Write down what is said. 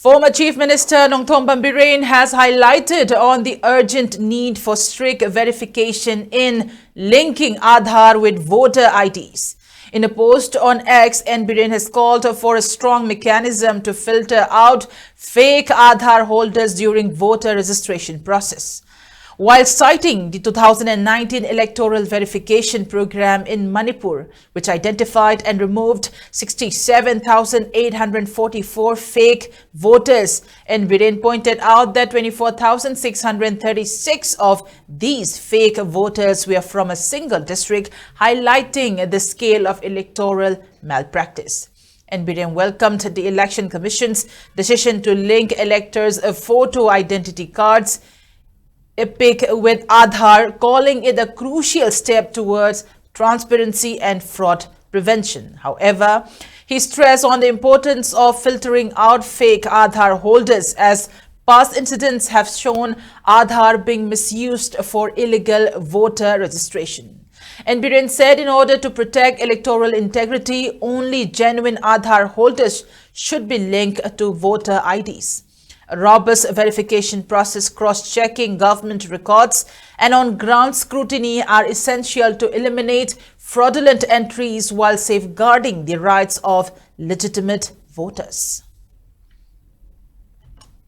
Former Chief Minister Biren has highlighted on the urgent need for strict verification in linking Aadhaar with voter IDs. In a post on X, Biren has called for a strong mechanism to filter out fake Aadhaar holders during voter registration process. While citing the 2019 electoral verification program in Manipur, which identified and removed 67,844 fake voters, Biren pointed out that 24,636 of these fake voters were from a single district, highlighting the scale of electoral malpractice. Biren welcomed the Election Commission's decision to link electors' photo identity cards EPIC with Aadhaar, calling it a crucial step towards transparency and fraud prevention. However, he stressed on the importance of filtering out fake Aadhaar holders, as past incidents have shown Aadhaar being misused for illegal voter registration. Biren said in order to protect electoral integrity, only genuine Aadhaar holders should be linked to voter IDs. A robust verification process, cross-checking government records and on-ground scrutiny are essential to eliminate fraudulent entries while safeguarding the rights of legitimate voters.